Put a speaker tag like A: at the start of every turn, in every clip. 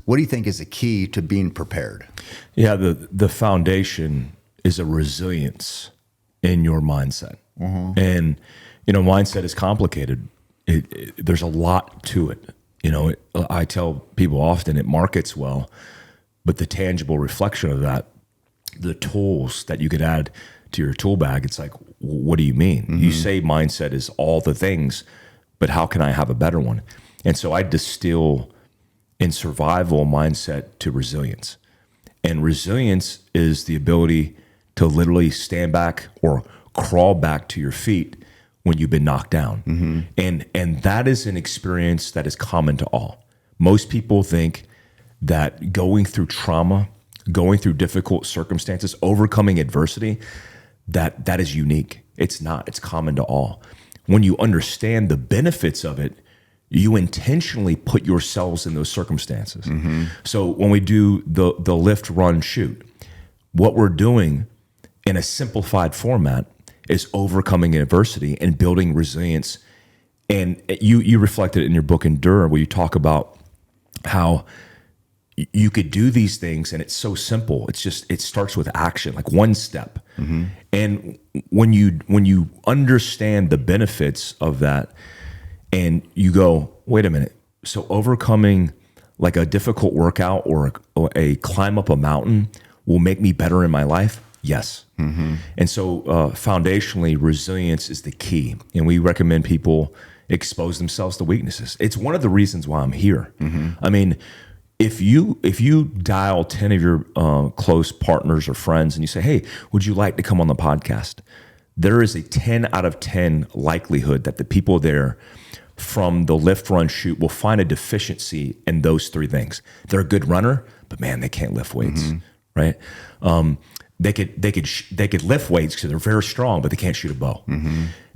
A: what do you think is the key to being prepared?
B: Yeah, the foundation is a resilience in your mindset. And, mindset is complicated. There's a lot to it. I tell people often it markets well, but the tangible reflection of that, the tools that you could add to your tool bag, it's like, what do you mean? You say mindset is all the things, but how can I have a better one? And so I distill in survival mindset to resilience. And resilience is the ability to literally stand back or crawl back to your feet when you've been knocked down. And that is an experience that is common to all. Most people think that going through trauma, going through difficult circumstances, overcoming adversity, that is unique. It's not. It's common to all. When you understand the benefits of it, you intentionally put yourselves in those circumstances. So when we do the lift, run, shoot, what we're doing in a simplified format is overcoming adversity and building resilience. And you reflected in your book, Endure, where you talk about how you could do these things and it's so simple. It starts with action, like one step. And when you understand the benefits of that and you go, wait a minute, so overcoming like a difficult workout or a climb up a mountain will make me better in my life? Yes. And so foundationally, resilience is the key. And we recommend people expose themselves to weaknesses. It's one of the reasons why I'm here. I mean, if you dial 10 of your close partners or friends and you say, hey, would you like to come on the podcast? There is a 10 out of 10 likelihood that the people there from the lift, run, shoot will find a deficiency in those three things. They're a good runner, but man, they can't lift weights, right? They could lift weights because they're very strong, but they can't shoot a bow.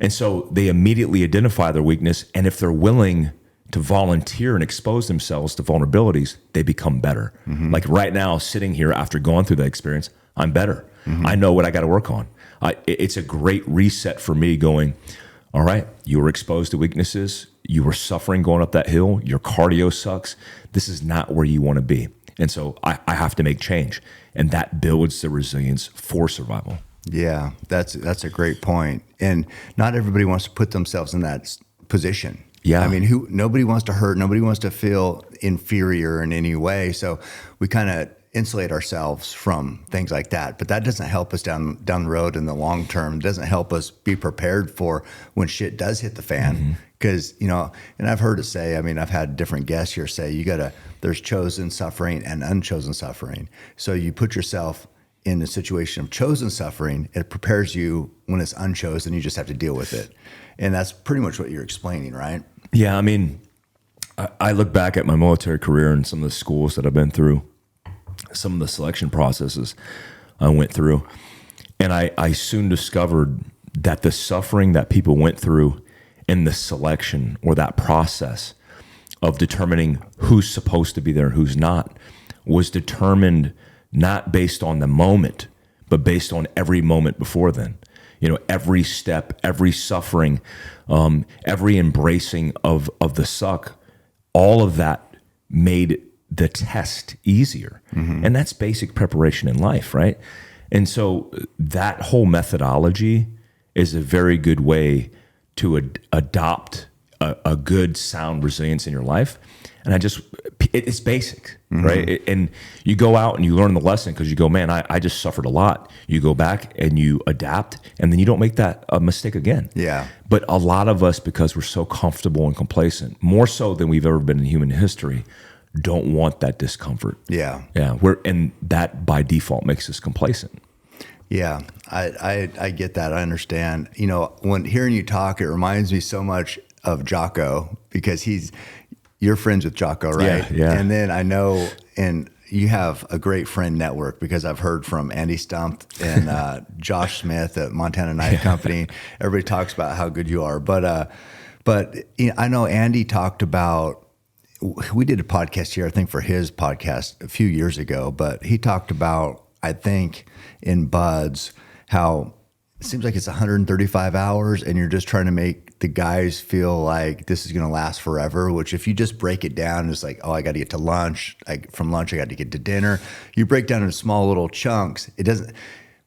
B: And so they immediately identify their weakness, and if they're willing to volunteer and expose themselves to vulnerabilities, they become better. Like right now, sitting here after going through that experience, I'm better. I know what I got to work on. It's a great reset for me going, all right, you were exposed to weaknesses. You were suffering going up that hill. Your cardio sucks. This is not where you want to be. And so I have to make change. And that builds the resilience for survival.
A: Yeah, that's a great point. And not everybody wants to put themselves in that position.
B: Yeah.
A: I mean, nobody wants to hurt. Nobody wants to feel inferior in any way. So we kind of insulate ourselves from things like that. But that doesn't help us down the road in the long term. It doesn't help us be prepared for when shit does hit the fan. Because, and I've heard it say, I mean, I've had different guests here say, there's chosen suffering and unchosen suffering. So you put yourself in a situation of chosen suffering, it prepares you when it's unchosen, you just have to deal with it. And that's pretty much what you're explaining, right?
B: Yeah, I mean, I look back at my military career and some of the schools that I've been through, some of the selection processes I went through, and I soon discovered that the suffering that people went through in the selection or that process of determining who's supposed to be there and who's not was determined not based on the moment, but based on every moment before then. Every step, every suffering, every embracing of the suck, all of that made the test easier. And that's basic preparation in life, right? And so that whole methodology is a very good way to adopt a good, sound resilience in your life. And it's basic, right? And you go out and you learn the lesson because you go, man, I just suffered a lot. You go back and you adapt, and then you don't make that mistake again. Yeah. But a lot of us, because we're so comfortable and complacent, more so than we've ever been in human history, don't want that discomfort. Yeah. Yeah. And that by default makes us complacent.
A: Yeah, I get that. I understand. When hearing you talk, it reminds me so much of Jocko, because you're friends with Jocko, right? Yeah. And then I know, and you have a great friend network, because I've heard from Andy Stump and Josh Smith at Montana Knife Company. Everybody talks about how good you are. But I know Andy talked about, we did a podcast here, I think for his podcast a few years ago, but he talked about, I think in Buds, how it seems like it's 135 hours and you're just trying to make the guys feel like this is going to last forever, which if you just break it down, it's like, oh, I got to get to lunch. From lunch, I got to get to dinner. You break down into small little chunks. It doesn't,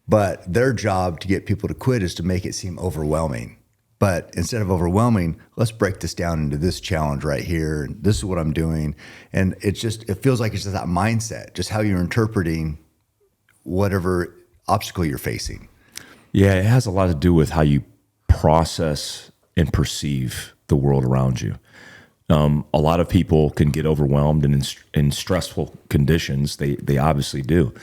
A: but their job to get people to quit is to make it seem overwhelming. But instead of overwhelming, let's break this down into this challenge right here. And this is what I'm doing. And it feels like it's just that mindset, just how you're interpreting whatever obstacle you're facing.
B: Yeah, it has a lot to do with how you process and perceive the world around you. A lot of people can get overwhelmed and in stressful conditions. They obviously do.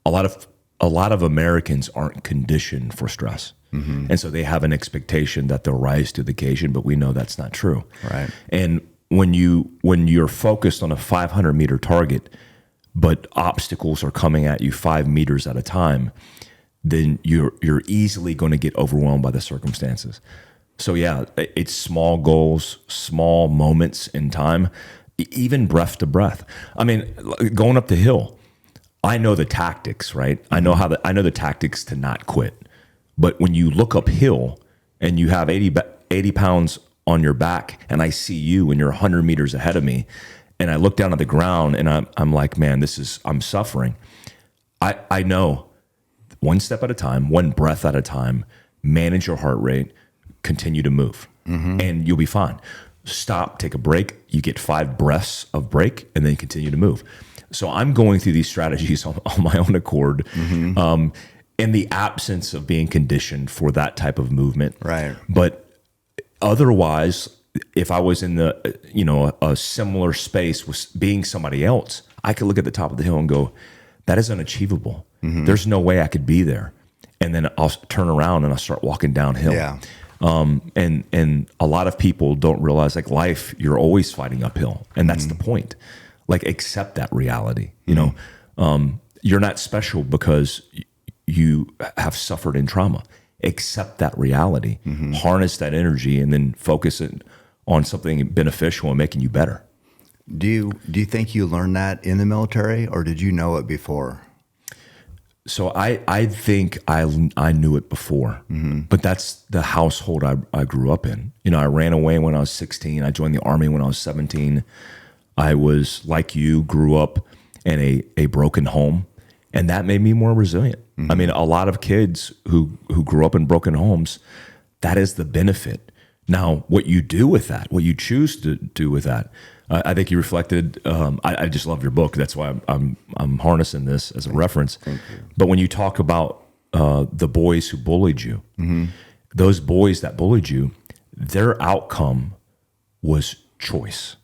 B: A lot of Americans aren't conditioned for stress. Mm-hmm. And so they have an expectation that they'll rise to the occasion, but we know that's not true.
A: Right.
B: And when you're focused on a 500-meter target, but obstacles are coming at you 5 meters at a time, then you're easily going to get overwhelmed by the circumstances. So yeah, it's small goals, small moments in time, even breath to breath. I mean, going up the hill, I know the tactics, right? I know I know the tactics to not quit. But when you look uphill and you have 80 pounds on your back, and I see you and you're 100 meters ahead of me, and I look down at the ground and I'm like, man, I'm suffering. I know one step at a time, one breath at a time, manage your heart rate, continue to move, and you'll be fine. Stop, take a break. You get 5 breaths of break, and then continue to move. So I'm going through these strategies on my own accord. In the absence of being conditioned for that type of movement.
A: Right.
B: But otherwise, if I was in a similar space with being somebody else, I could look at the top of the hill and go, that is unachievable. There's no way I could be there. And then I'll turn around and I'll start walking downhill.
A: Yeah.
B: And a lot of people don't realize, like, life, you're always fighting uphill. And that's the point. Like, accept that reality. You know, you're not special because you have suffered in trauma. Accept that reality, harness that energy, and then focus it on something beneficial and making you better.
A: Do you think you learned that in the military, or did you know it before?
B: So I think I knew it before, but that's the household I grew up in. You know, I ran away when I was 16. I joined the Army when I was 17. I was, like you, grew up in a broken home, and that made me more resilient. I mean, a lot of kids who grew up in broken homes, that is the benefit. Now, what you do with that, what you choose to do with that, I think you reflected. I just love your book. That's why I'm harnessing this as a reference.
A: Thank you.
B: But when you talk about the boys who bullied you, those boys that bullied you, their outcome was choice,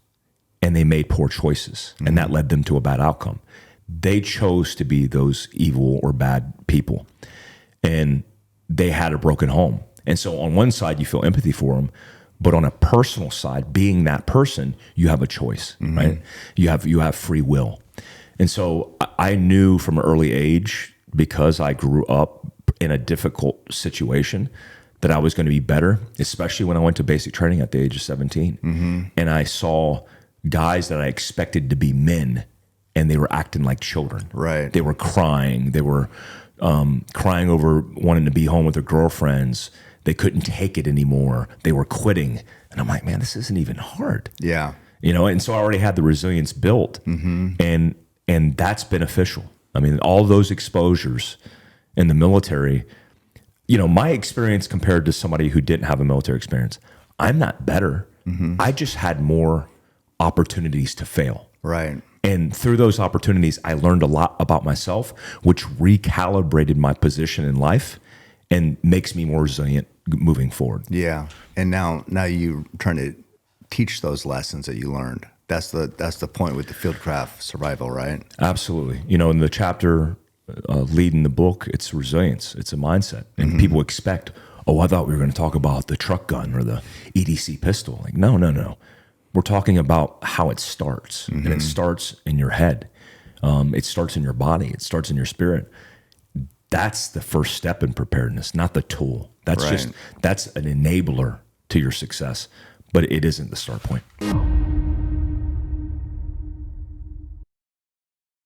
B: and they made poor choices, and that led them to a bad outcome. They chose to be those evil or bad people, and they had a broken home. And so on one side, you feel empathy for them, but on a personal side, being that person, you have a choice, right? You have free will. And so I knew from an early age, because I grew up in a difficult situation, that I was going to be better, especially when I went to basic training at the age of 17. And I saw guys that I expected to be men, and they were acting like children.
A: Right.
B: They were crying. They were crying over wanting to be home with their girlfriends. They couldn't take it anymore. They were quitting. And I'm like, man, this isn't even hard.
A: Yeah.
B: You know, and so I already had the resilience built, and that's beneficial. I mean, all those exposures in the military, you know, my experience compared to somebody who didn't have a military experience, I'm not better. I just had more opportunities to fail.
A: Right.
B: And through those opportunities, I learned a lot about myself, which recalibrated my position in life and makes me more resilient moving forward.
A: Yeah. And now you're trying to teach those lessons that you learned. That's the point with the fieldcraft survival, right?
B: Absolutely. You know, in the chapter leading the book, it's resilience. It's a mindset. And people expect, oh, I thought we were going to talk about the truck gun or the EDC pistol. Like, no. We're talking about how it starts, and it starts in your head. It starts in your body. It starts in your spirit. That's the first step in preparedness, not the tool. That's an enabler to your success, but it isn't the start point.